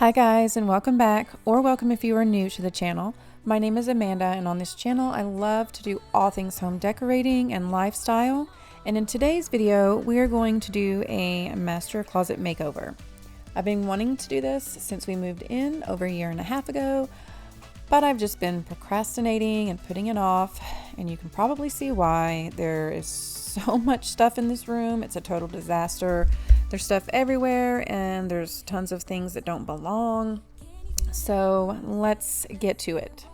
Hi guys, and welcome back, or welcome if you are new to the channel. My name is Amanda, and on this channel I love to do all things home decorating and lifestyle. And in today's video we are going to do a master closet makeover. I've been wanting to do this since we moved in over a year and a half ago, but I've just been procrastinating and putting it off, and you can probably see why. There is so much stuff in this room. It's a total disaster. There's stuff everywhere and there's tons of things that don't belong. So let's get to it.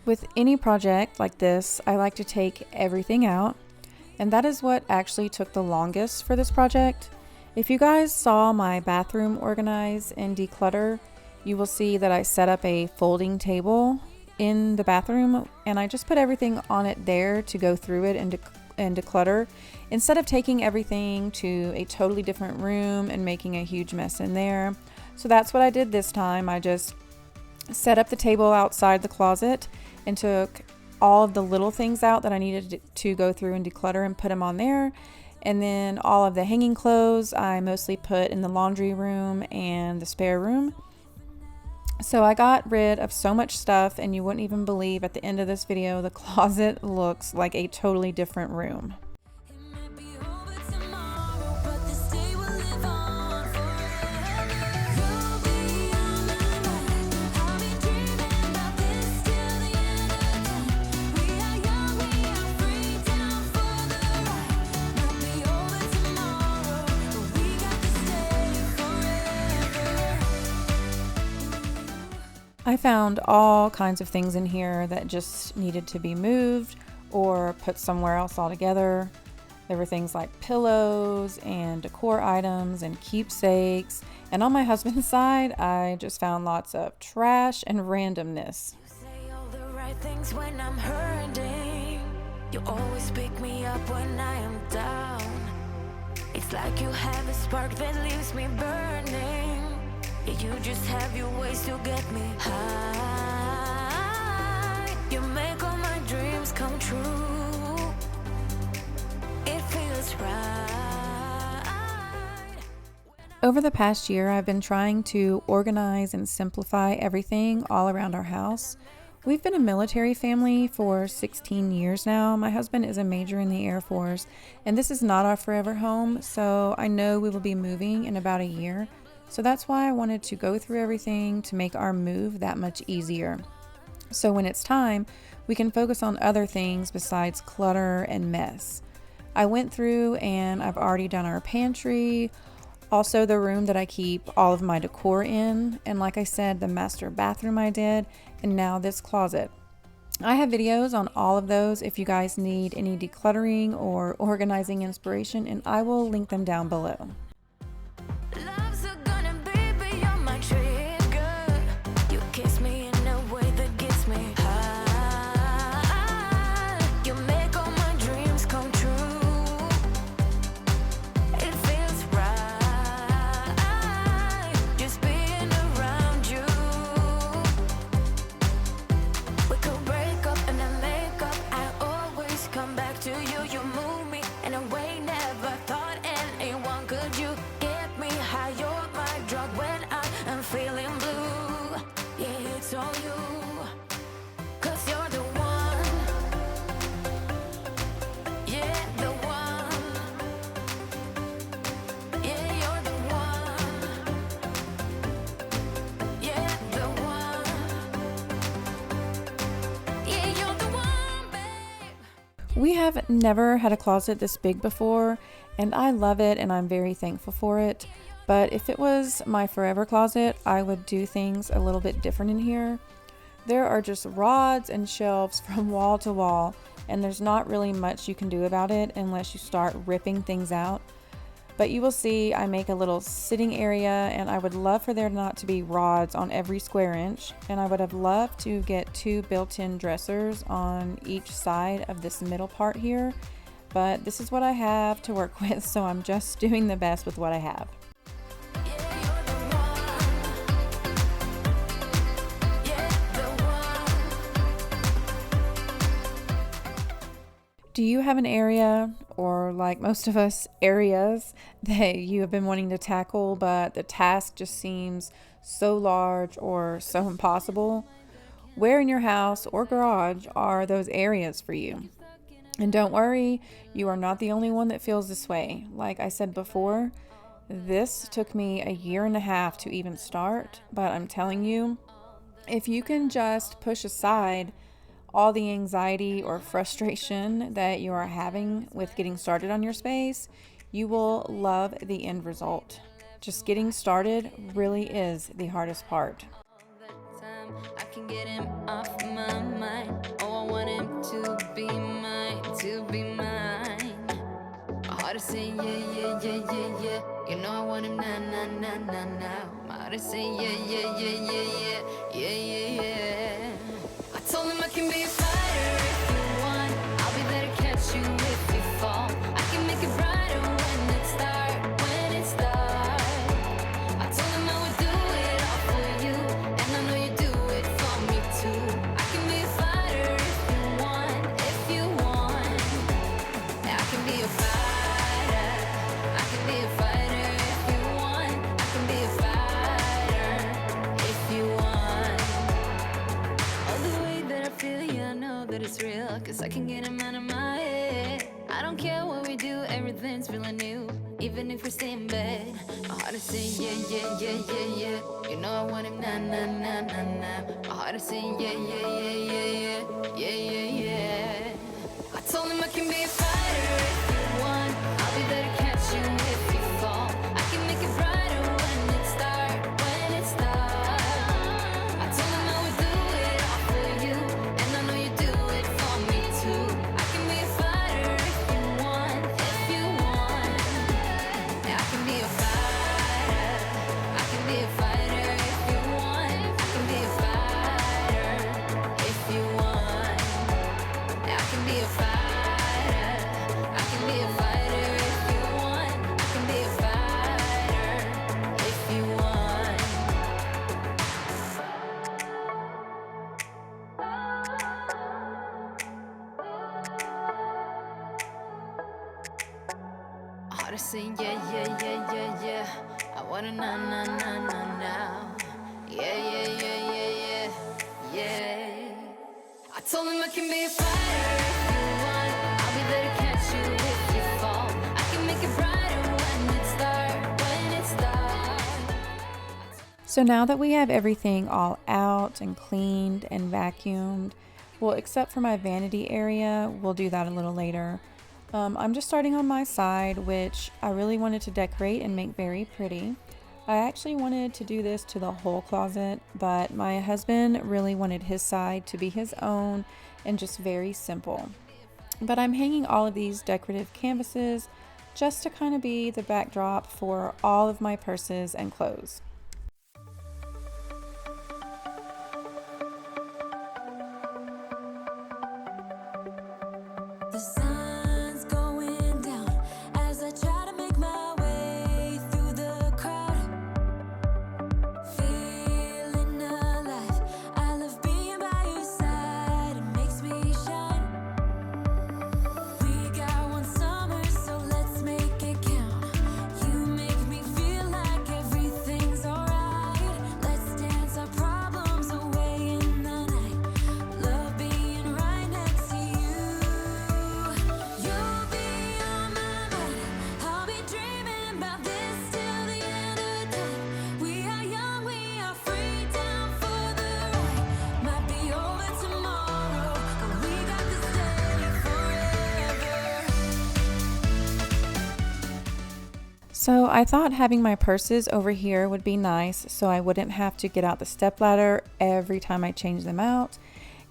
With any project like this, I like to take everything out, and that is what actually took the longest for this project. If you guys saw my bathroom organize and declutter, you will see that I set up a folding table in the bathroom, and I just put everything on it there to go through it and declutter, instead of taking everything to a totally different room and making a huge mess in there. So that's what I did this time. I just set up the table outside the closet and took all of the little things out that I needed to go through and declutter and put them on there. And then all of the hanging clothes I mostly put in the laundry room and the spare room. So I got rid of so much stuff, and you wouldn't even believe at the end of this video the closet looks like a totally different room. I found all kinds of things in here that just needed to be moved or put somewhere else altogether. There were things like pillows and decor items and keepsakes. And on my husband's side, I just found lots of trash and randomness. You say all the right things when I'm hurting. You always pick me up when I am down. It's like you have a spark that leaves me burning. Yeah, you just have your ways to get me high. You make all my dreams come true. It feels right. Over the past year, I've been trying to organize and simplify everything all around our house. We've been a military family for 16 years now. My husband is a major in the Air Force, and this is not our forever home, so I know we will be moving in about a year. So that's why I wanted to go through everything to make our move that much easier. So when it's time, we can focus on other things besides clutter and mess. I went through and I've already done our pantry, also the room that I keep all of my decor in, and like I said, the master bathroom I did, and now this closet. I have videos on all of those if you guys need any decluttering or organizing inspiration, and I will link them down below. We have never had a closet this big before, and I love it and I'm very thankful for it. But if it was my forever closet, I would do things a little bit different in here. There are just rods and shelves from wall to wall, and there's not really much you can do about it unless you start ripping things out. But you will see I make a little sitting area, and I would love for there not to be rods on every square inch. And I would have loved to get 2 built-in dressers on each side of this middle part here. But this is what I have to work with, so I'm just doing the best with what I have. Do you have an area, or like most of us, areas that you have been wanting to tackle, but the task just seems so large or so impossible? Where in your house or garage are those areas for you? And don't worry, you are not the only one that feels this way. Like I said before, this took me a year and a half to even start, but I'm telling you, if you can just push aside all the anxiety or frustration that you are having with getting started on your space, you will love the end result. Just getting started really is the hardest part. I can get him off my mind. Oh, I want him to be mine, to be mine. My heart is saying yeah. You know I want him now. My heart is saying yeah. I told him I can be a fighter if you want. I'll be there to catch you if you fall. I can make it brighter when it's dark, I told him I would do it all for you, and I know you do it for me too. I can be a fighter if you want. Yeah, I can be a fighter. I can be a fighter if you want. I can be a fighter if you want. All the way that I feel, yeah, I know that it's real, 'cause I can get him out of my head. I don't care what we do, everything's feeling new. Even if we stay in bed, my heart is saying yeah. You know I want him now. My heart is saying yeah. I told him I can be a fighter if you want. I'll be there to catch you if you fall. I can make it brighter when it's dark, I told him I would do it all for you, and I know you do it for me too. I can be a fighter if you want. Yeah, I can be a fighter. I can be a fighter if you want. I can be a fighter if you want. Yeah, I can be a fighter. I can be a fighter if you want. I can be a fighter if you want. Heart is saying yeah. I wanna now. Yeah. I told him I can be a fighter if you want. I'll be there to catch you if you fall. I can make it brighter when it's dark. So now that we have everything all out and cleaned and vacuumed, well, except for my vanity area, we'll do that a little later. I'm just starting on my side, which I really wanted to decorate and make very pretty. I actually wanted to do this to the whole closet, but my husband really wanted his side to be his own and just very simple. But I'm hanging all of these decorative canvases just to kind of be the backdrop for all of my purses and clothes. The sun's going down as I try to make my way through the crowd. Feeling alive, I love being by your side. It makes me shine. We got one summer, so let's make it count. You make me feel like everything's alright. Let's dance our problems away in the night. Love being right next to you. You'll be on my mind. I'll be dreaming about this till the end of time. We are young, we are free, down for the ride. Might be over tomorrow, but we got this day forever. So I thought having my purses over here would be nice, so I wouldn't have to get out the stepladder every time I change them out.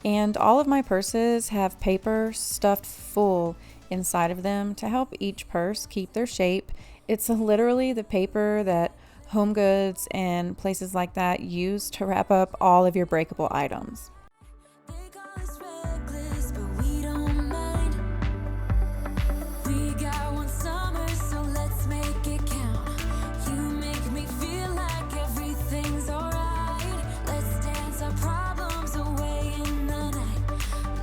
And all of my purses have paper stuffed full inside of them to help each purse keep their shape It's literally the paper that Home Goods and places like that use to wrap up all of your breakable items. They call us reckless, but we don't mind. We got one summer, so let's make it count. You make me feel like everything's alright. Let's dance our problems away in the night.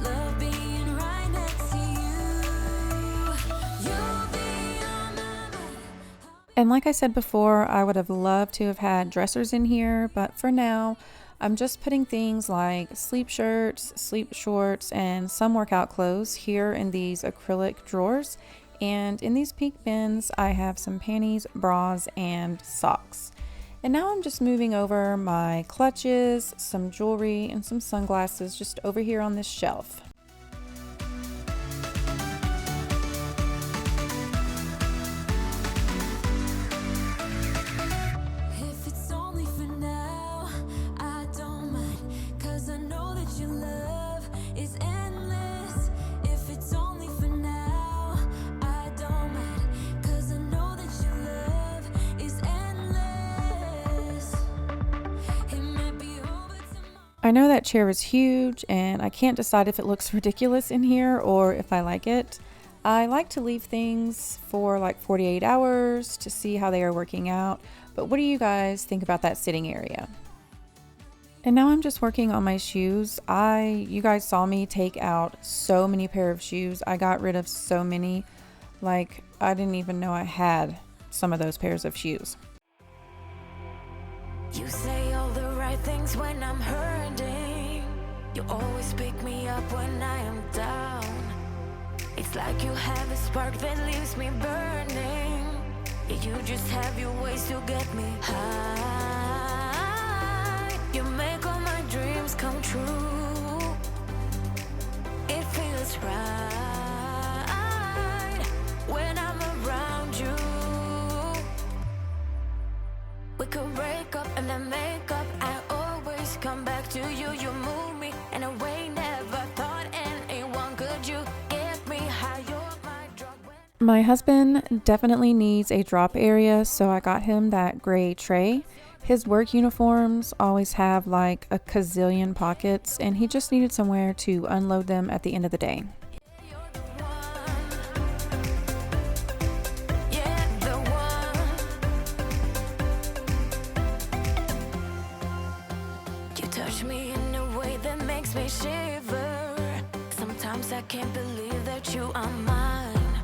Love being right next to you. You'll be on my mind. And like I said before, I would have loved to have had dressers in here, but for now, I'm just putting things like sleep shirts, sleep shorts, and some workout clothes here in these acrylic drawers. And in these pink bins, I have some panties, bras, and socks. And now I'm just moving over my clutches, some jewelry, and some sunglasses just over here on this shelf. If it's only for now, I don't mind. 'Cause I know that your love is endless. If it's only for now, I don't mind. 'Cause I know that your love is endless. It might be over tomorrow. I know that chair is huge and I can't decide if it looks ridiculous in here or if I like it. I like to leave things for like 48 hours to see how they are working out, but what do you guys think about that sitting area? And now I'm just working on my shoes. You guys saw me take out so many pair of shoes. I got rid of so many, like I didn't even know I had some of those pairs of shoes. You say all the right things when I'm hurting. You always pick me up when I am down. It's like you have a spark that leaves me burning. Yeah, you just have your ways to get me high. You make all my dreams come true. It feels right when I'm around you. We could break up and then make up. I always come back to you. You move me in a way never thought anyone could. You get me high. You're my drug. My husband definitely needs a drop area, so I got him that gray tray. His work uniforms always have like a gazillion pockets, and he just needed somewhere to unload them at the end of the day. You're the one. Yeah, the one. You touch me in a way that makes me shiver. Sometimes I can't believe that you are mine.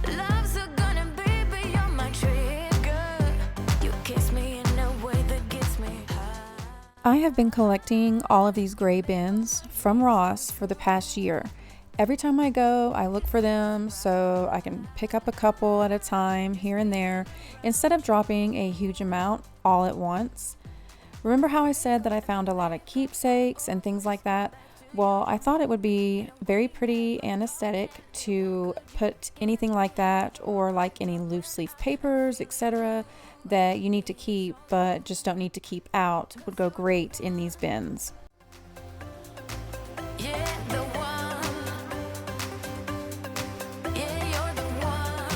Love's a gun and baby, you're my trigger. You kiss me in a way that gets me high. I have been collecting all of these gray bins from Ross for the past year. Every time I go, I look for them so I can pick up a couple at a time here and there instead of dropping a huge amount all at once. Remember how I said that I found a lot of keepsakes and things like that? Well, I thought it would be very pretty and aesthetic to put anything like that, or like any loose leaf papers, etc., that you need to keep but just don't need to keep out would go great in these bins. Yeah, the one. Yeah, you're the one.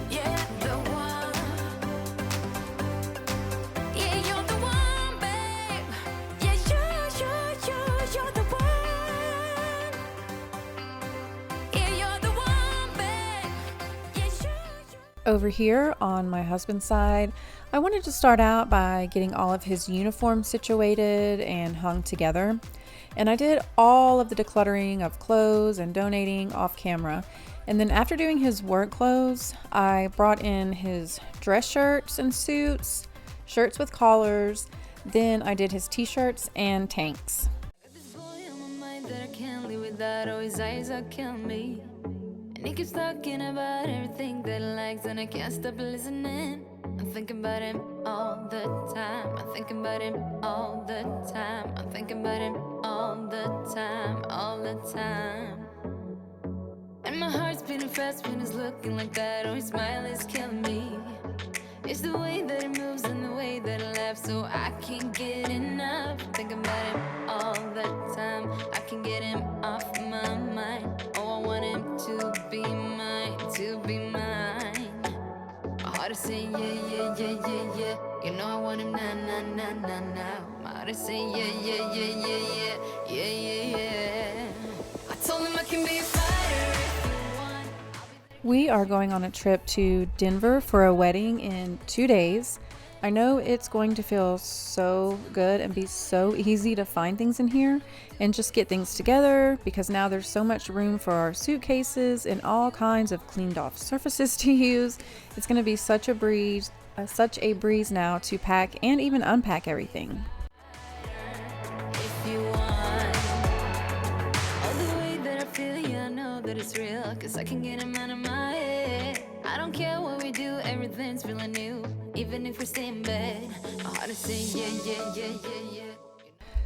Yeah, the one. Yeah, you're the one, babe. Yeah, you're the one. Yeah, you're the one, babe. Yeah, Over here on my husband's side, I wanted to start out by getting all of his uniforms situated and hung together. And I did all of the decluttering of clothes and donating off camera. And then after doing his work clothes, I brought in his dress shirts and suits, shirts with collars. Then I did his t-shirts and tanks. This boy on my mind that I can't live without. Oh, his eyes are killing me. And he keeps talking about everything that he likes, and I can't stop listening. I'm thinking about him all the time. I'm thinking about him all the time. I'm thinking about him all the time, all the time. And my heart's beating fast when he's looking like that. Oh, his smile is killing me. It's the way that he moves and the way that he laughs, so I can't get enough. Thinking about him all the time. I can't get him off my mind. Oh, I want him to be mine, to be How to say yeah, yeah, yeah, yeah, yeah, yeah, yeah, yeah. I told him I can be a fighter if you want. We are going on a trip to Denver for a wedding in 2 days. I know it's going to feel so good and be so easy to find things in here and just get things together because now there's so much room for our suitcases and all kinds of cleaned off surfaces to use. It's going to be such a breeze now to pack and even unpack everything. If you want all the way that I feel, yeah, I know that it's real, 'cause I can get them out of my head. I don't care what we do, everything's feeling new, even if we stay in bed. My heart is saying yeah, yeah, yeah, yeah, yeah.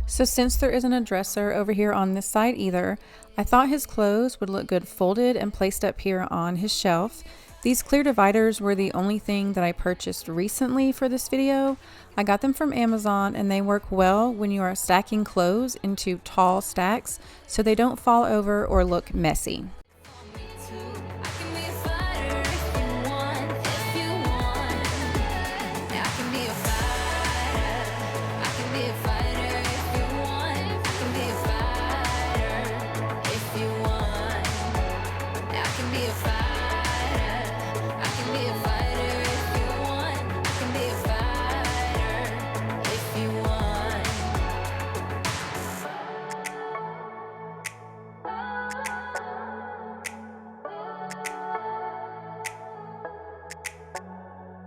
So since there isn't a dresser over here on this side either, I thought his clothes would look good folded and placed up here on his shelf. These clear dividers were the only thing that I purchased recently for this video. I got them from Amazon and they work well when you are stacking clothes into tall stacks so they don't fall over or look messy.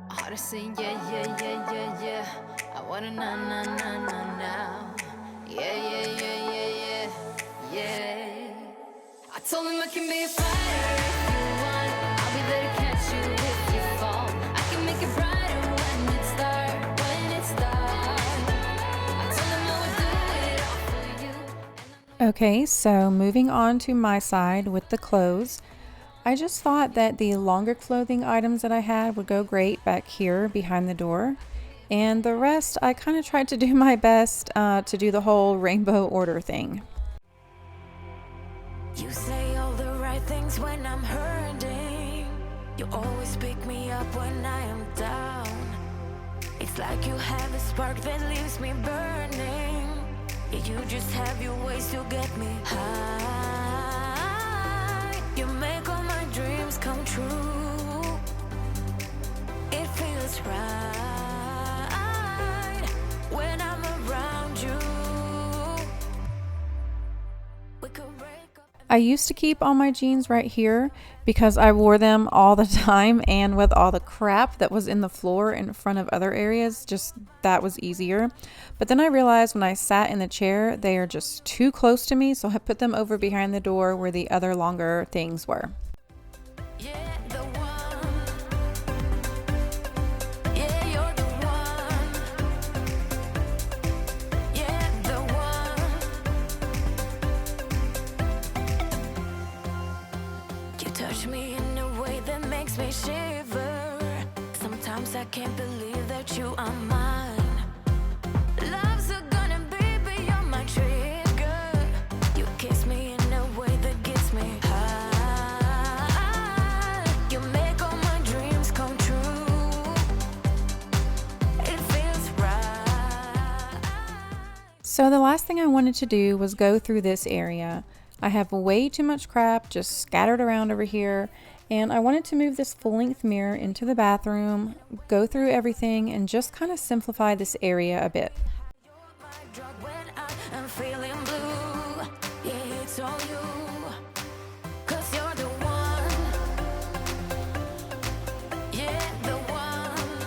Heart is saying yeah, yeah, yeah, yeah, yeah. I wanna now. Yeah, yeah, yeah, yeah, yeah, yeah. I told him I can be a fighter if you want. I'll be there to catch you if you fall. I can make it brighter when it's dark, I told him I would do it all for you. Okay, so moving on to my side with the clothes. I just thought that the longer clothing items that I had would go great back here behind the door. And the rest, I kind of tried to do my best to do the whole rainbow order thing. You say all the right things when I'm hurting. You always pick me up when I am down. It's like you have a spark that leaves me burning. Yeah, you just have your ways to get me high. You make all my dreams come true. It feels right when I'm around you. We could break up. I used to keep all my jeans right here because I wore them all the time, and with all the crap that was in the floor in front of other areas, just that was easier. But then I realized when I sat in the chair, they are just too close to me, so I put them over behind the door where the other longer things were. Yeah, the one. Yeah, you're the one. Yeah, the one. You touch me in a way that makes me shiver. Sometimes I can't believe that you are mine. Love's a gun and baby, you're my trigger. You kiss me in a way that gets me high. You make all my dreams come true. It feels right. So the last thing I wanted to do was go through this area. I have way too much crap just scattered around over here, and I wanted to move this full-length mirror into the bathroom, go through everything, and just kind of simplify this area a bit. You're my drug when I'm feeling blue. Yeah, it's all you. 'Cause you're the one. Yeah, the one.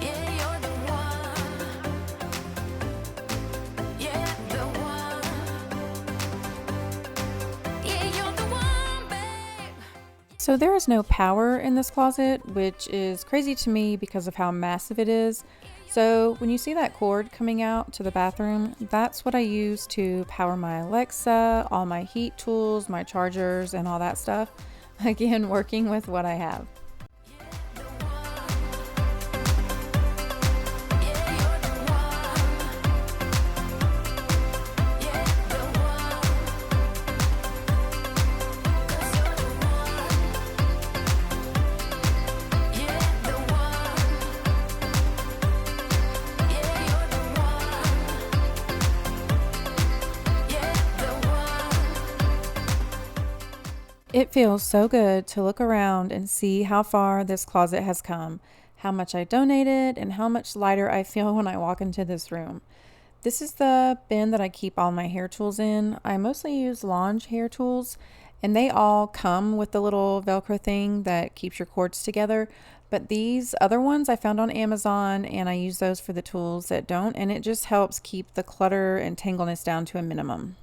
Yeah, you're the one. Yeah, the one. Yeah, you're the one, babe. So there is no power in this closet, which is crazy to me because of how massive it is. So when you see that cord coming out to the bathroom, that's what I use to power my Alexa, all my heat tools, my chargers, and all that stuff. Again, working with what I have. Yeah, It feels so good to look around and see how far this closet has come, how much I donated, and how much lighter I feel when I walk into this room. This is the bin that I keep all my hair tools in. I mostly use Lange hair tools, and they all come with the little Velcro thing that keeps your cords together. But these other ones I found on Amazon, and I use those for the tools that don't, and it just helps keep the clutter and tangleness down to a minimum.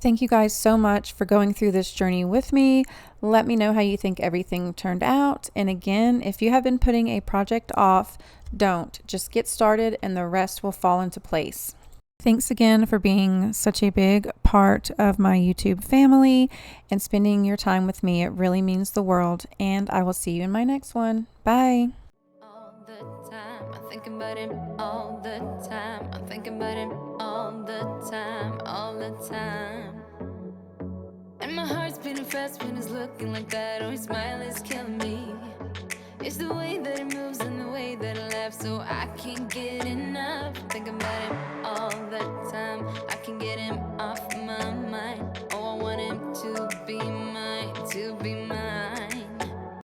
Thank you guys so much for going through this journey with me. Let me know how you think everything turned out. And again, if you have been putting a project off, don't. Just get started and the rest will fall into place. Thanks again for being such a big part of my YouTube family and spending your time with me. It really means the world. And I will see you in my next one. Bye. All the time, I'm thinking about him all the time. I'm thinking about him all the time, all the time. And my heart's beating fast when it's looking like that. Or his smile is killing me. It's the way that it moves and the way that it laughs, so I can't get enough. Thinking about him all the time. I can't get him off my mind. Oh, I want him to be mine, to be mine.